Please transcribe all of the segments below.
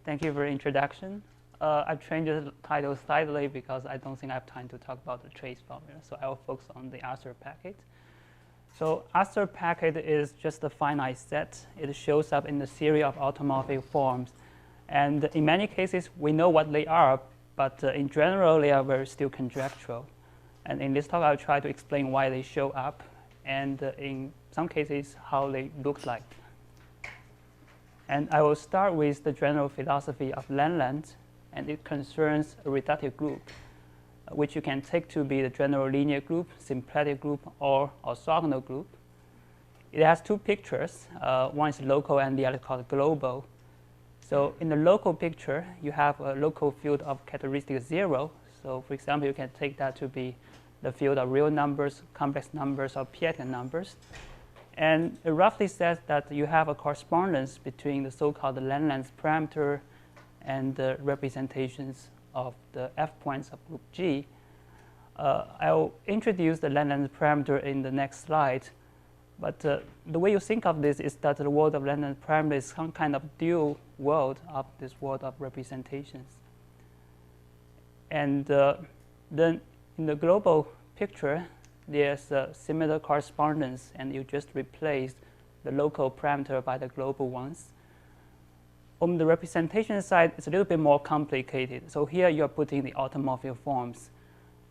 Thank you for the introduction. I've changed the title slightly because I don't think I have time to talk about the trace formula, so I will focus on the Arthur packet. So Arthur packet is just a finite set. It shows up in a series of automorphic forms. And in many cases, we know what they are, but in general, they are very still conjectural. And in this talk, I'll try to explain why they show up, and in some cases, how they look like. And I will start with the general philosophy of Langlands, and it concerns a reductive group, which you can take to be the general linear group, symplectic group, or orthogonal group. It has two pictures. One is local and the other called global. So in the local picture, you have a local field of characteristic 0. So for example, you can take that to be the field of real numbers, complex numbers, or Pietin numbers. And it roughly says that you have a correspondence between the so-called Langlands parameter and the representations of the f points of group G. I'll introduce the Langlands parameter in the next slide. But the way you think of this is that the world of Langlands parameter is some kind of dual world of this world of representations. And then in the global picture, there's a similar correspondence, and you just replace the local parameter by the global ones. On the representation side, it's a little bit more complicated. So here you're putting the automorphic forms.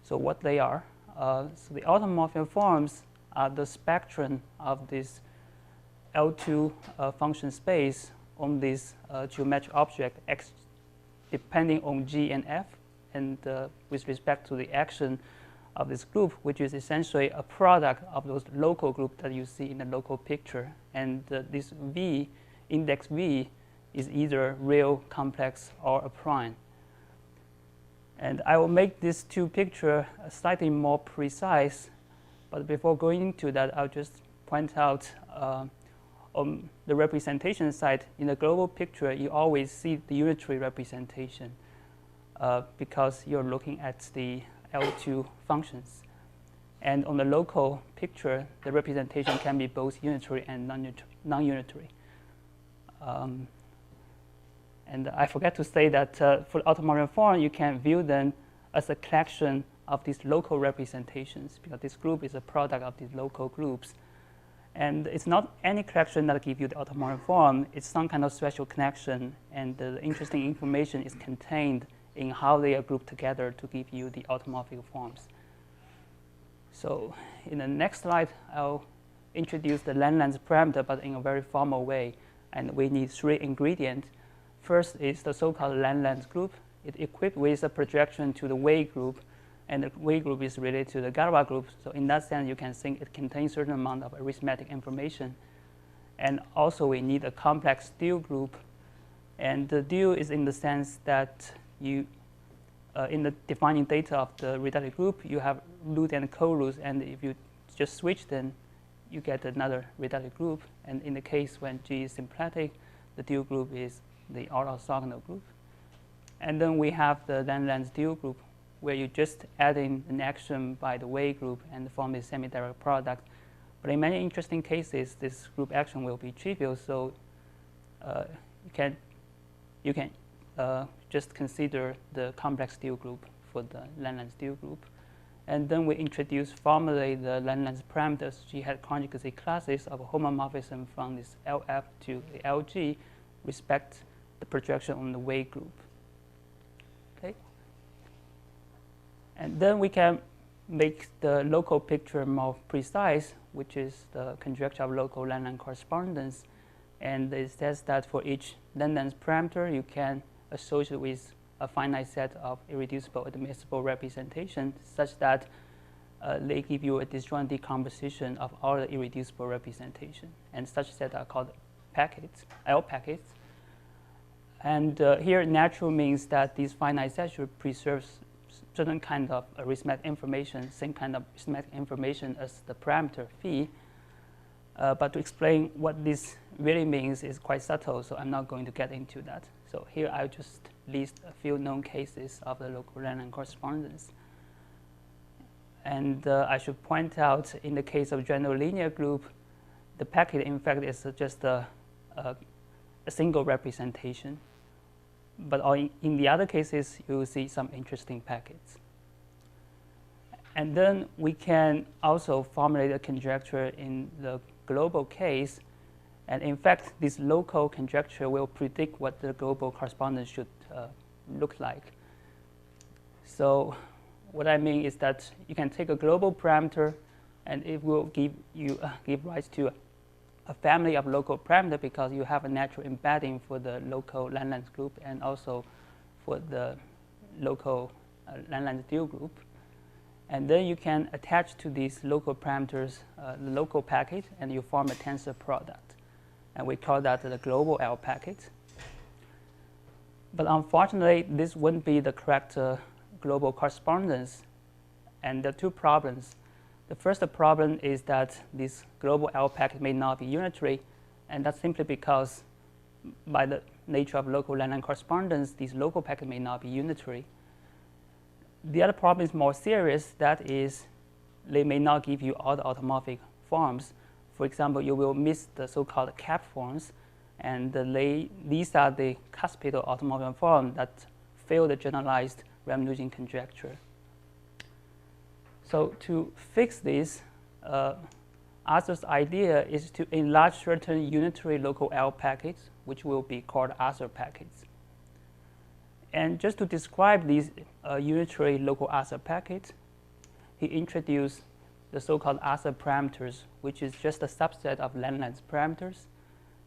So what they are, so the automorphic forms are the spectrum of this L2 function space on this geometric object X, depending on G and F, and with respect to the action of this group, which is essentially a product of those local groups that you see in the local picture. And this V, index V, is either real, complex, or a prime. And I will make these two pictures slightly more precise. But before going into that, I'll just point out on the representation side, in the global picture, you always see the unitary representation because you're looking at the L2 functions. And on the local picture, the representation can be both unitary and non-unitary. And I forgot to say that for automorphic form, you can view them as a collection of these local representations, because this group is a product of these local groups. And it's not any collection that gives you the automorphic form. It's some kind of special connection, and the interesting information is contained in how they are grouped together to give you the automorphic forms. So in the next slide, I'll introduce the Langlands parameter, but in a very formal way. And we need three ingredients. First is the so-called Langlands group. It's equipped with a projection to the Way group, and the Way group is related to the Galois group. So in that sense, you can think it contains a certain amount of arithmetic information. And also, we need a complex dual group. And the dual is in the sense that you, in the defining data of the reductive group, you have root and co-roots, and if you just switch them, you get another reductive group. And in the case when G is symplectic, the dual group is the orthogonal group. And then we have the Langlands dual group, where you just add in an action by the Way group and form a semi-direct product. But in many interesting cases, this group action will be trivial, so you can just consider the complex dual group for the Langlands dual group. And then we formulate the Langlands parameters. G had conjugacy classes of homomorphism from this LF to the LG, respect the projection on the Way group. Okay. And then we can make the local picture more precise, which is the conjecture of local Langlands correspondence. And it says that for each Langlands parameter, you can associate with a finite set of irreducible admissible representations, such that they give you a disjoint decomposition of all the irreducible representation. And such sets are called packets, L packets. And here, natural means that these finite sets should preserve certain kind of arithmetic information, same kind of arithmetic information as the parameter phi. But to explain what this really means is quite subtle, so I'm not going to get into that. So here I'll just list a few known cases of the local Langlands correspondence. And I should point out, in the case of general linear group, the packet, in fact, is just a single representation. But in the other cases, you will see some interesting packets. And then we can also formulate a conjecture in the global case. And in fact, this local conjecture will predict what the global correspondence should look like. So what I mean is that you can take a global parameter, and it will give rise to a family of local parameters because you have a natural embedding for the local Langlands group and also for the local Langlands dual group. And then you can attach to these local parameters the local packet, and you form a tensor product. And we call that the global L packet. But unfortunately, this wouldn't be the correct global correspondence. And there are two problems. The first problem is that this global L packet may not be unitary, and that's simply because by the nature of local Langlands correspondence, these local packets may not be unitary. The other problem is more serious, that is, they may not give you all the automorphic forms. For example, you will miss the so-called cap forms, and these are the cuspidal automorphic forms that fail the generalized Ramanujan conjecture. So to fix this, Arthur's idea is to enlarge certain unitary local L packets, which will be called Arthur packets. And just to describe these unitary local Arthur packets, he introduced the so-called Arthur parameters, which is just a subset of Langlands parameters.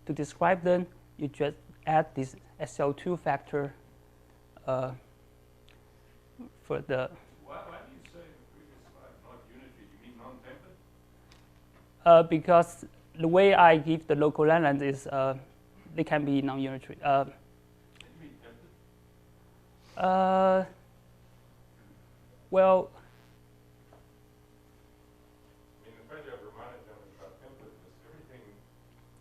To describe them, you just add this SL2 factor for the. Why do you say in the previous slide not unitary? Do you mean non-tempered? Because the way I give the local Langlands is they can be non-unitary. You mean tempered? Well. I mean, the fact you have Ramanujan about temperedness, everything.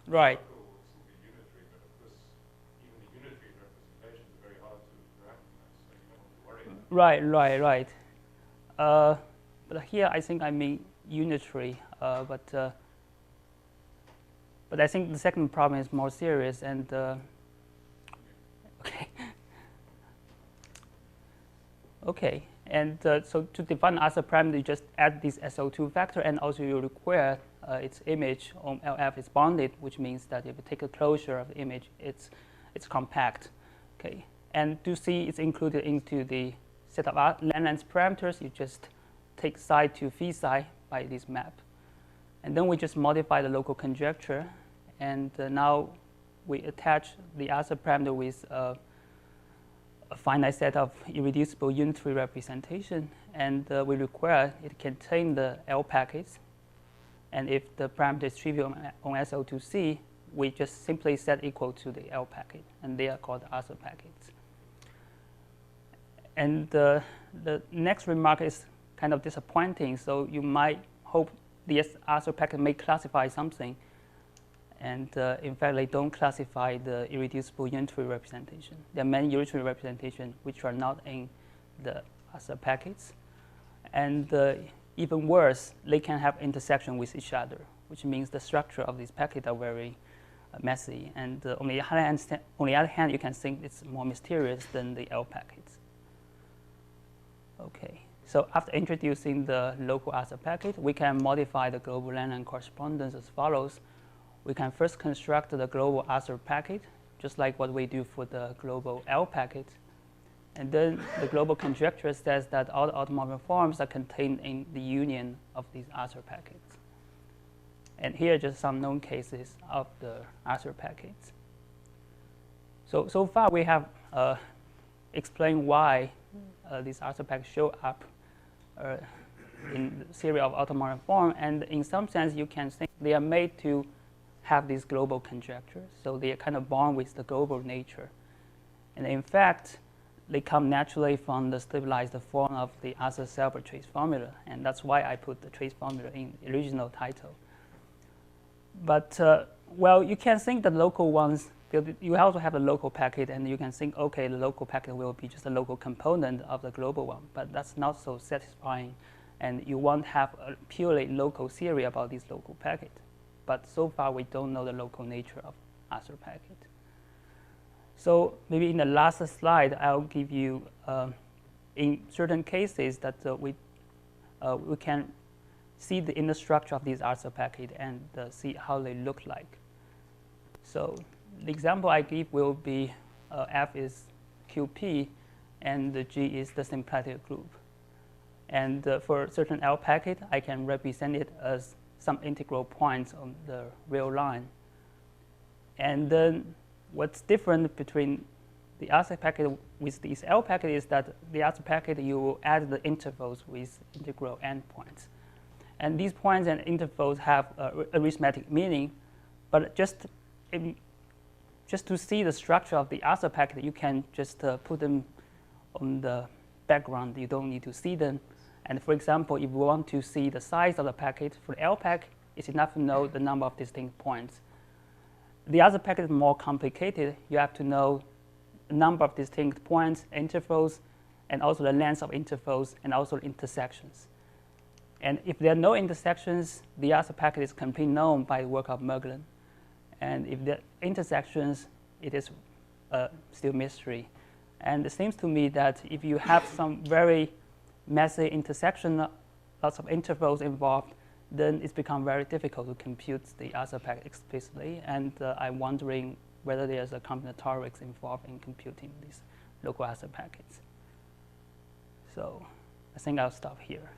Right. Will still be unitary, but of course, even the unitary representations are very hard to recognize, so you don't have to worry about it. Right. But here I think I mean unitary, but I think the second problem is more serious, and okay. And so to define Arthur parameter, you just add this SO2 factor, and also you require its image on LF is bounded, which means that if you take a closure of the image, it's compact. Okay. And to see it's included into the set of Langlands parameters, you just take psi to phi psi by this map. And then we just modify the local conjecture, and now we attach the Arthur parameter with a finite set of irreducible unitary representation, and we require it contain the L packets. And if the parameter is trivial on SO2C, we just simply set equal to the L packet, and they are called Arthur packets. And the next remark is kind of disappointing, so you might hope the Arthur packet may classify something, and in fact they don't classify the irreducible unitary representation. There are many unitary representations which are not in the Arthur packets, and even worse, they can have intersection with each other, which means the structure of these packets are very messy, and on the other hand, you can think it's more mysterious than the L packets. Okay. So after introducing the local Arthur packet, we can modify the global Langlands correspondence as follows. We can first construct the global Arthur packet, just like what we do for the global L packet. And then the global conjecture says that all the automorphic forms are contained in the union of these Arthur packets. And here are just some known cases of the Arthur packets. So far we have explained why these Arthur packets show up in the series of automorphic form, and in some sense you can think they are made to have these global conjectures, so they are kind of born with the global nature. And in fact, they come naturally from the stabilized form of the Arthur-Selbert trace formula, and that's why I put the trace formula in the original title. But well, you can think the local ones, you also have a local packet, and you can think, okay, the local packet will be just a local component of the global one, but that's not so satisfying, and you won't have a purely local theory about this local packet. But so far, we don't know the local nature of Arthur packet. So maybe in the last slide, I'll give you, in certain cases that we can see the inner structure of these answer packet and see how they look like. So the example I give will be F is QP, and the G is the symplectic group. And for certain L packet, I can represent it as some integral points on the real line. And then what's different between the answer packet with these L packet is that the answer packet, you will add the intervals with integral endpoints. And these points and intervals have arithmetic meaning, but just to see the structure of the answer packet, you can just put them on the background. You don't need to see them. And for example, if you want to see the size of the packet for the L packet, it's enough to know the number of distinct points. The other packet is more complicated. You have to know the number of distinct points, intervals, and also the length of intervals, and also intersections. And if there are no intersections, the answer packet is completely known by the work of Langlands. And if there are intersections, it is still mystery. And it seems to me that if you have some very messy intersection, lots of intervals involved, then it's become very difficult to compute the answer packet explicitly. And I'm wondering whether there's a combinatorics involved in computing these local answer packets. So I think I'll stop here.